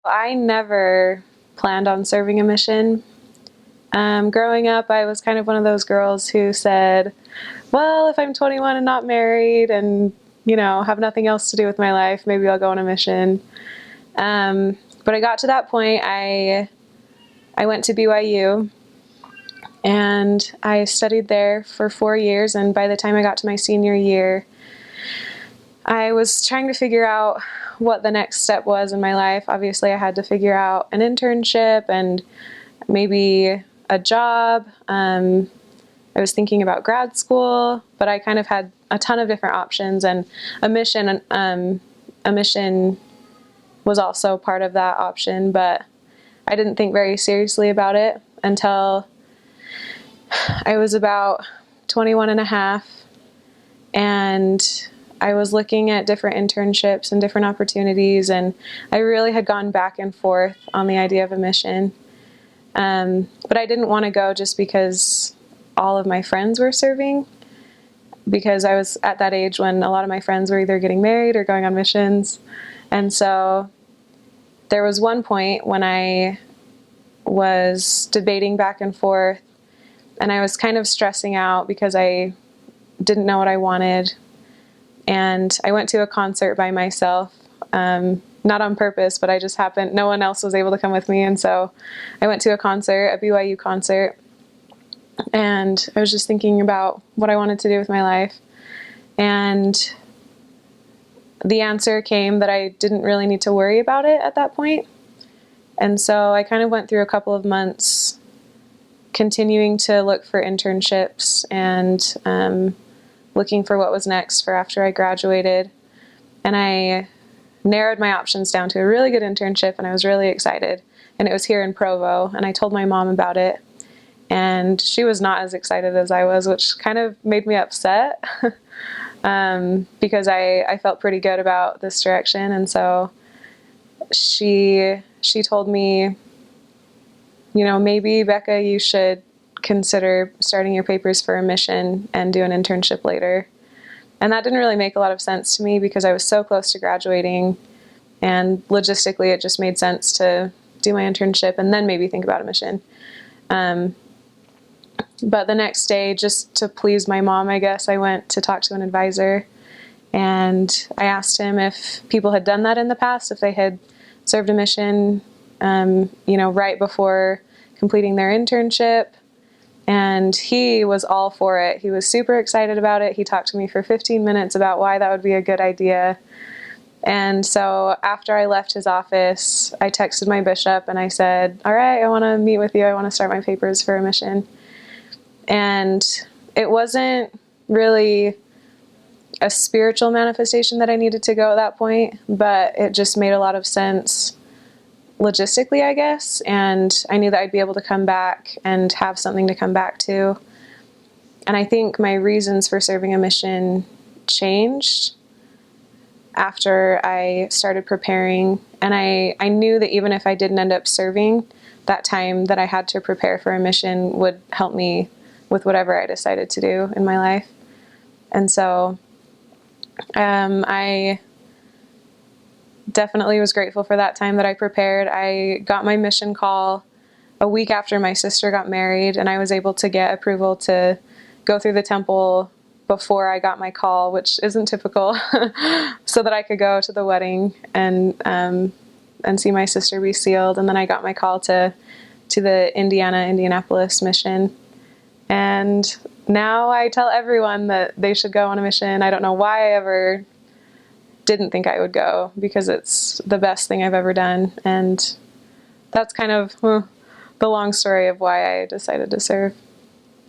I never planned on serving a mission. Growing up, I was kind of one of those girls who said, well, if I'm 21 and not married and, have nothing else to do with my life, maybe I'll go on a mission. But I got to that point. I went to BYU and I studied there for 4 years. And by the time I got to my senior year, I was trying to figure out what the next step was in my life. Obviously, I had to figure out an internship and maybe a job. I was thinking about grad school, but I kind of had a ton of different options, and a mission was also part of that option, but I didn't think very seriously about it until I was about 21 and a half, and I was looking at different internships and different opportunities, and I really had gone back and forth on the idea of a mission. But I didn't want to go just because all of my friends were serving, because I was at that age when a lot of my friends were either getting married or going on missions. And so there was one point when I was debating back and forth, and I was kind of stressing out because I didn't know what I wanted. And I went to a concert by myself, not on purpose, but I just happened, no one else was able to come with me. And so I went to a concert, a BYU concert, and I was just thinking about what I wanted to do with my life. And the answer came that I didn't really need to worry about it at that point. And so I kind of went through a couple of months continuing to look for internships and looking for what was next for after I graduated. And I narrowed my options down to a really good internship, and I was really excited. And it was here in Provo, and I told my mom about it. And she was not as excited as I was, which kind of made me upset because I felt pretty good about this direction. And so she told me, maybe, Becca, you should consider starting your papers for a mission and do an internship later. And that didn't really make a lot of sense to me because I was so close to graduating, and logistically it just made sense to do my internship and then maybe think about a mission. But the next day, just to please my mom, I guess, I went to talk to an advisor, and I asked him if people had done that in the past, if they had served a mission, right before completing their internship. And he was all for it. He was super excited about it. He talked to me for 15 minutes about why that would be a good idea. And so after I left his office, I texted my bishop and I said, all right, I want to meet with you. I want to start my papers for a mission. And it wasn't really a spiritual manifestation that I needed to go at that point, but it just made a lot of sense logistically, I guess. And I knew that I'd be able to come back and have something to come back to. And I think my reasons for serving a mission changed after I started preparing. And I knew that even if I didn't end up serving, that time that I had to prepare for a mission would help me with whatever I decided to do in my life. And so I definitely was grateful for that time that I prepared. I got my mission call a week after my sister got married, and I was able to get approval to go through the temple before I got my call, which isn't typical, so that I could go to the wedding and see my sister be sealed. And then I got my call to the Indianapolis mission. And now I tell everyone that they should go on a mission. I don't know why I ever didn't think I would go, because it's the best thing I've ever done. And that's kind of the long story of why I decided to serve.